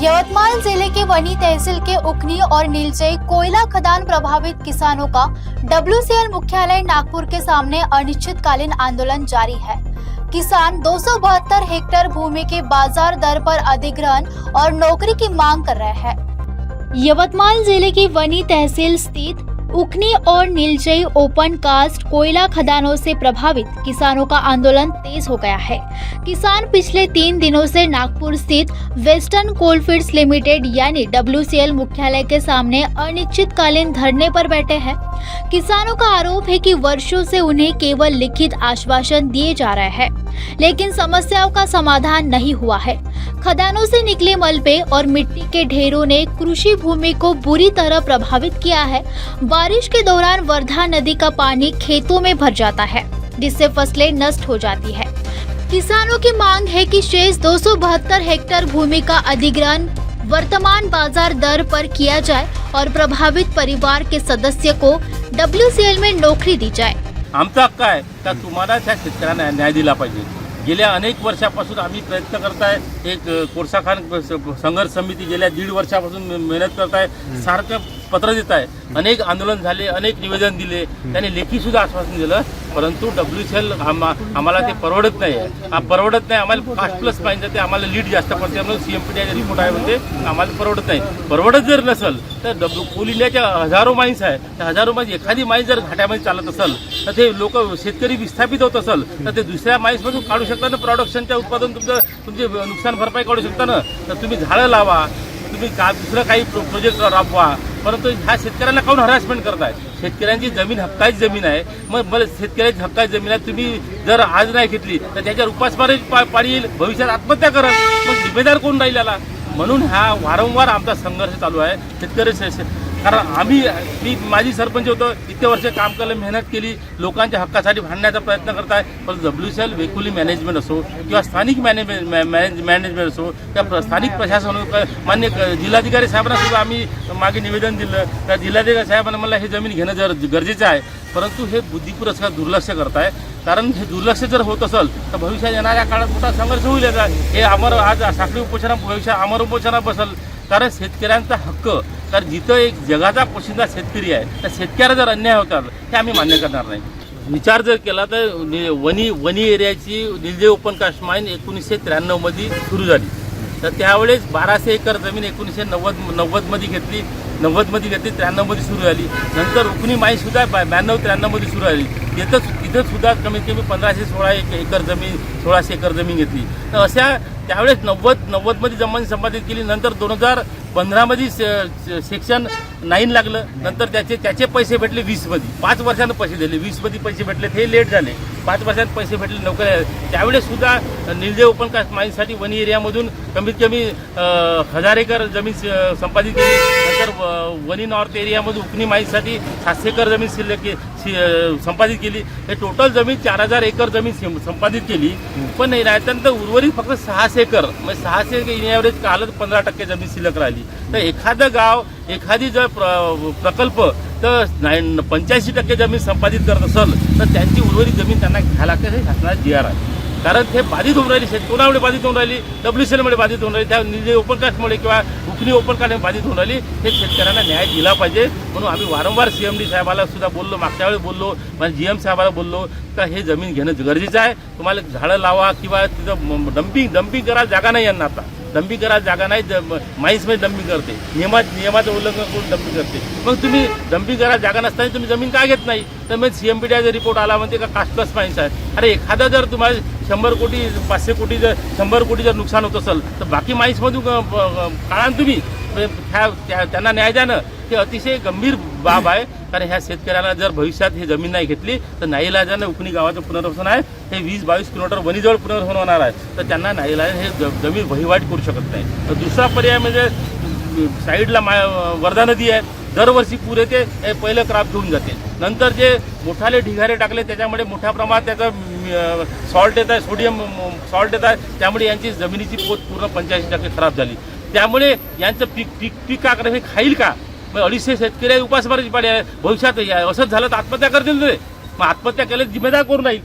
यवतमाल जिले के वनी तहसील के उखनी और नीलचई कोयला खदान प्रभावित किसानों का WCL मुख्यालय नागपुर के सामने अनिश्चितकालीन आंदोलन जारी है। किसान 272 हेक्टेयर भूमि के बाजार दर पर अधिग्रहण और नौकरी की मांग कर रहे हैं। यवतमाल जिले की वनी तहसील स्थित उखनी और नीलचई ओपन कास्ट कोयला खदानों से प्रभावित किसानों का आंदोलन तेज हो गया है। किसान पिछले 3 दिनों से नागपुर स्थित वेस्टर्न कोलफील्ड्स लिमिटेड यानी WCL मुख्यालय के सामने अनिश्चितकालीन धरने पर बैठे हैं। किसानों का आरोप है कि वर्षों से उन्हें केवल लिखित आश्वासन दिए जा रहे हैं, लेकिन समस्याओं का समाधान नहीं हुआ है। खदानों से निकले मलबे और मिट्टी के ढेरों ने कृषि भूमि को बुरी तरह प्रभावित किया है। बारिश के दौरान वर्धा नदी का पानी खेतों में भर जाता है, जिससे फसलें नष्ट हो जाती है। किसानों की मांग है कि शेष 272 हेक्टेयर भूमि का अधिग्रहण वर्तमान बाजार दर पर किया जाए और प्रभावित परिवार के सदस्य को WCL में नौकरी दी जाए। आमचा हक्क आहे का तुम्हाला त्या शेतकऱ्यांना न्याय दिला पाहिजे। गेल्या अनेक वर्षापासून आम्ही प्रयत्न करताय। एक कोळसा खान संघर्ष समिती गेल्या 1.5 वर्षापासून मेहनत करताय, सारखं पत्र देत आहे। अनेक आंदोलन झाले, अनेक निवेदन दिले, त्यांनी लेखी सुद्धा आश्वासन दिलं, परंतु WCL आम्हाला ते परवडत नाही आहे। परवडत नाही, आम्हाला कास्ट प्लस पाहिजे, ते आम्हाला लीड जास्त पडते म्हणून CMPDचा रिपोर्ट आहे म्हणजे आम्हाला परवडत नाही। परवडत जर नसेल तर कोल इंडियाच्या हजारो माइन्स आहे, त्या हजारो माइन्स एखादी माइन्स जर घाट्यामध्ये चालत असेल तर ते लोक शेतकरी विस्थापित होत असेल तर ते दुसऱ्या माइन्समधून काढू शकता ना, प्रोडक्शनच्या उत्पादन तुमचे नुकसान भरपाई काढू शकता ना। तर तुम्ही झाडं लावा, तुम्ही दुसरं काही प्रोजेक्ट राबवा, परंतु ह्या शेतकऱ्यांना काऊन हरासमेंट करताय? शेतकऱ्यांची जमीन हक्काची जमीन आहे। मग मला शेतकऱ्याची हक्काची जमीन आहे, तुम्ही जर आज नाही घेतली तर त्याच्यावर उपासमारी पाळी येईल, भविष्यात आत्महत्या करत, मग जिम्मेदार कोण राहील याला? म्हणून हा वारंवार आमचा संघर्ष चालू आहे शेतकरी। कारण मी माझी सरपंच होतो, इतके वर्ष काम केलं, मेहनत केली, लोकांच्या हक्कासाठी भांडण्याचा प्रयत्न करताय, पण WCL वेकुली मॅनेजमेंट असो किंवा स्थानिक मॅनेजमेंट असो किंवा स्थानिक प्रशासन, मान्य जिल्हाधिकारी साहेबांना सुद्धा आम्ही मागे निवेदन दिलं। त्या जिल्हाधिकारी साहेबांना मला हे जमीन घेणं गरजेचं आहे, परंतु हे बुद्धिपूर्वक दुर्लक्ष करताय। कारण हे दुर्लक्ष जर होत असेल तर भविष्यात येणाऱ्या काळात मोठा संघर्ष होईल। हे अमर आज साखळी उपोषणा भविष्यात अमर उपोषणा बसेल, कारण शेतकऱ्यांचा हक्क, कारण जिथं एक जगाचा पोशिंदा शेतकरी आहे त्या शेतकऱ्याला जर अन्याय होतात हे आम्ही मान्य करणार नाही। विचार जर केला तर वनी एरियाची नीलचई ओपन कास्ट माईन 1993 मध्ये सुरू झाली, तर त्यावेळेस 1200 एकर जमीन 1990 मध्ये घेतली, 93 मध्ये सुरू झाली। नंतर उखनी माईन सुद्धा 92-93 मध्ये सुरू झाली, तिथं सुद्धा कमीत कमी 1516 एकर जमीन 1600 एकर जमीन घेतली। तर अशा त्यावेळेस 90 मध्ये जमीन संपादित केली। नंतर 2015 मध्ये सेक्शन 9 लागलं, नंतर त्याचे पैसे भेटले 20 मध्ये, 5 वर्षांनी पैसे दिले, 20 मध्ये पैसे भेटले, हे लेट झाले, 5 वर्षांत पैसे भेटले नोकऱ्या। त्यावेळेस सुद्धा नीलचई ओपन कास्ट माईनसाठी वनी एरियामधून कमीत कमी 1000 एकर जमीन संपादित केली। नंतर वनी नॉर्थ एरियामधून उखनी माईनसाठी 700 एकर जमीन संपादित केली। हे टोटल जमीन 4000 एकर जमीन संपादित केली, पण त्यानंतर उर्वरित फक्त 600 एकर, म्हणजे 600 इन ॲव्हरेज कालच 15% जमीन शिल्लक राहिली। तर एखादं गाव, एखादी जर प्रकल्प तर 85% जमीन संपादित करत असेल तर त्यांची उर्वरित जमीन त्यांना घ्यायला लागते, हे शासनाचा GR आहे। कारण ते बाधित होऊन राहिली, कोणामुळे बाधित होऊन राहिली? WCLमुळे बाधित होऊन राहिली, त्या नीलचई ओपन कास्टमुळे किंवा उखनी ओपन कास्ट बाधित होऊन राहिली। हे शेतकऱ्यांना न्याय दिला पाहिजे, म्हणून आम्ही वारंवार CMD साहेबाला सुद्धा बोललो, मागच्या वेळेस बोललो, म्हणजे GM साहेबाला बोललो का हे जमीन घेणं गरजेचं आहे। तुम्हाला झाडं लावा किंवा तिथं डम्पिंग करायला जागा नाही, यांना आता डम्पिंग करायला जागा नाही, माईन्समध्ये डम्पिंग करते, नियमाचं उल्लंघन करून डम्पिंग करते। मग तुम्ही डम्पिंग करायला जागा नसताना तुम्ही जमीन काय घेत नाही? तर मग CMPDचा रिपोर्ट आला म्हणते का कास्ट प्लस माईन्स आहे। अरे एखादा जर तुम्हाला 100 कोटी 500 कोटी जर 100 कोटी जर नुकसान होत असेल तर बाकी माईन्समधून काढा तुम्ही, त्यांना न्याय द्यानं हे अतिशय गंभीर बाब आहे। कारण ह्या शेतकऱ्यांना जर भविष्यात ही जमीन नाही घेतली तर नाईलाजानं उखनी गावाचं पुनर्वसन आहे, हे 20-22 किलोमीटर वनीजवळ पुनर्वसन होणार आहे, तर त्यांना नाईलाजानं हे जमीन वहिवाट करू शकत नाही। तर दुसरा पर्याय म्हणजे साईडला वर्धा नदी आहे, दरवर्षी पूर येते, हे पहिलं क्रॉप घेऊन जाते, नंतर जे मोठाले ढिगारे टाकले त्याच्यामुळे मोठ्या प्रमाणात त्याचं सॉल्ट येत आहे, सोडियम सॉल्ट येत आहे, त्यामुळे यांची जमिनीची पोत पूर्ण 85% खराब झाली। त्यामुळे यांचं पीक आकडे हे खाईल का? 250 शेतकरी उपासमारीची पाळी आहे, भविष्यात असंच झालं तर आत्महत्या करतील ते, मग आत्महत्या केल्यास जिम्मेदार कोण राहील?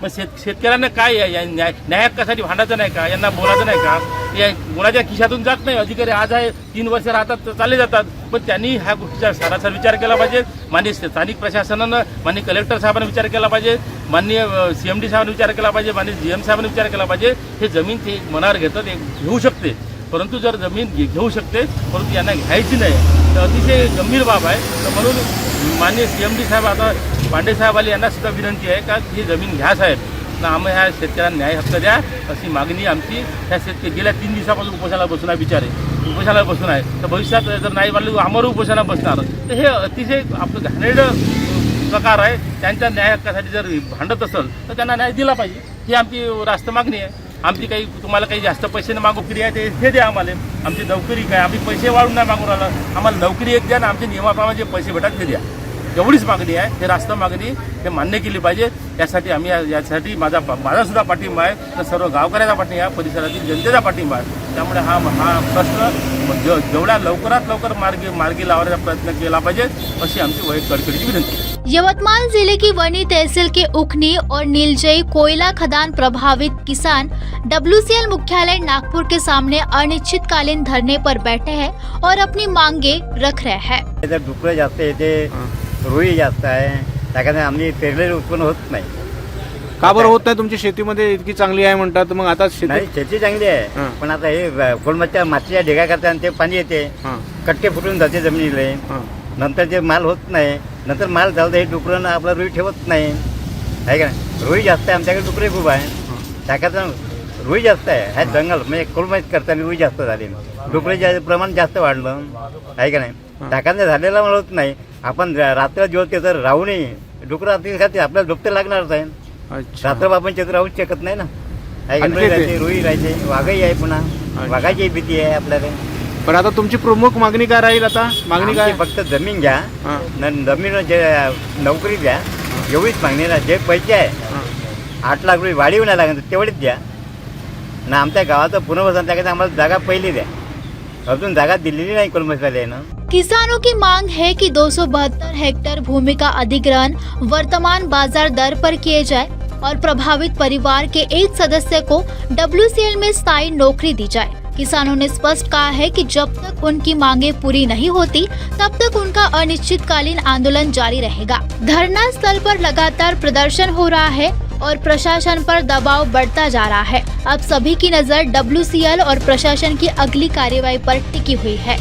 मग शेतकऱ्यांना काय न्याय हक्कासाठी भांडायचं नाही का, यांना बोलायचं नाही का? या कोणाच्या खिशातून जात नाही. अधिकारी आज आहे 3 वर्ष राहतात तर चालले जातात, पण त्यांनी ह्या गोष्टीचा सरासर विचार केला पाहिजे. माननीय स्थानिक प्रशासनानं, माननीय कलेक्टर साहेबांनी विचार केला पाहिजे, माननीय CMD साहेबांनी विचार केला पाहिजे, माननीय GM साहेबांनी विचार केला पाहिजे. हे जमीन ते मनावर घेतात, घेऊ शकते, परंतु जर जमीन घेऊ शकते परंतु यांना घ्यायची नाही तर अतिशय गंभीर बाब आहे. तर म्हणून माननीय CMD साहेब, आता पांडे साहेब आले, यांना सुद्धा विनंती आहे का ही जमीन घ्या साहेब, ना आम्ही ह्या शेतकऱ्यांना न्याय हक्क द्या, अशी मागणी आमची. ह्या शेतकरी गेल्या 3 दिवसापासून उपोषणाला बसून आहे, बिचारे उपोषणाला बसून आहे. तर भविष्यात जर नाही मानलं तर आम्हाला उपोषणाला बसणार. तर हे अतिशय आपलं घाणेरडं प्रकार आहे. त्यांच्या न्याय हक्कासाठी जर भांडत असेल तर त्यांना न्याय दिला पाहिजे, ही आमची रास्त मागणी आहे. आमची काही तुम्हाला काही जास्त पैसे मागू फ्री आहे ते द्या आम्हाला. आमची नोकरी काय, आम्ही पैसे वाढून नाही मागून राहिलं, आम्हाला नोकरी एक द्या ना, आमच्या नियमाप्रमाणे जे पैसे भेटतात ते द्या, एवढीच मागणी आहे. हे रास्त मागणी हे मान्य केली पाहिजे. यासाठी आम्ही यासाठी माझा सुद्धा पाठिंबा आहे, तर सर्व गावकऱ्याचा पाठिंबा आहे, परिसरातील जनतेचा पाठिंबा आहे. त्यामुळे हा प्रश्न जेवढ्या लवकरात लवकर मार्गी लावण्याचा प्रयत्न केला पाहिजे, अशी आमची कडकडीची विनंती आहे. यवतमाल जिले की वनी तहसील के उखनी और नीलजई कोयला खदान प्रभावित किसान WCL मुख्यालय नागपुर के सामने अनिश्चितकालीन धरने पर बैठे हैं और अपनी मांगे रख रहे हैं. इथं डुकरं जास्त येते, रुई जास्त आहे, त्याच्याने आम्ही पेरलेलं उत्पन्न होत नाही. का बरं होत नाही? तुमची शेतीमध्ये इतकी चांगली आहे म्हणतात, मग आता नाही, शेती चांगली आहे, हां. पण आता हे कोलमच्या मातीच्या ढेगा करतात आणि ते पाणी येते, हां, कट्टे फुटून जाते जमिनीले, हां. नंतर ते माल होत नाही. नंतर माल जाऊ दे, हे डुकरं आपला रुई ठेवत नाही, आहे का नाही? रुई जास्त आहे आमच्याकडे, डुकरे खूप आहे, त्याच्यात रुई जास्त आहे. हा जंगल म्हणजे कोलमात करताना रुई जास्त झाली, डुकरेचे प्रमाण जास्त वाढलं, आहे का नाही? टाकांचा झालेला माल होत नाही. आपण रात्र दिवस त्याचं राहूनही डुकरं रात्री खाते, आपल्याला डुकते लागणारच आहे. अच्छा. रात्र आपण चित्र राहूच शकत नाही ना, आहे का? आणि रुई ते- राहते, रुई राहते, वाघही आहे, पुन्हा वाघाची भीती आहे आपल्याला. पण आता तुमची प्रमुख मागणी काय राहील? आता मागणी काय? आमची फक्त जमीन घ्या, हां, जमीन जे नोकरी द्या, एवढीच मागणी ना. जे पैसे आहे हां. 8 लाख रुपये वाढीव नाही लागत तेवढीच द्या ना. आमच्या गावाचं पुनर्वसन त्याच्यात आम्हाला जागा पहिली द्या, अजून जागा दिलेली नाही कोलमसवाल्यानं. किसानों की मांग है कि 272 हेक्टेयर भूमि का अधिग्रहण वर्तमान बाजार दर पर किए जाए और प्रभावित परिवार के एक सदस्य को WCL में स्थायी नौकरी दी जाए. किसानों ने स्पष्ट कहा है कि जब तक उनकी मांगे पूरी नहीं होती तब तक उनका अनिश्चितकालीन आंदोलन जारी रहेगा. धरना स्थल पर लगातार प्रदर्शन हो रहा है और प्रशासन पर दबाव बढ़ता जा रहा है. अब सभी की नजर WCL और प्रशासन की अगली कार्रवाई पर टिकी हुई है.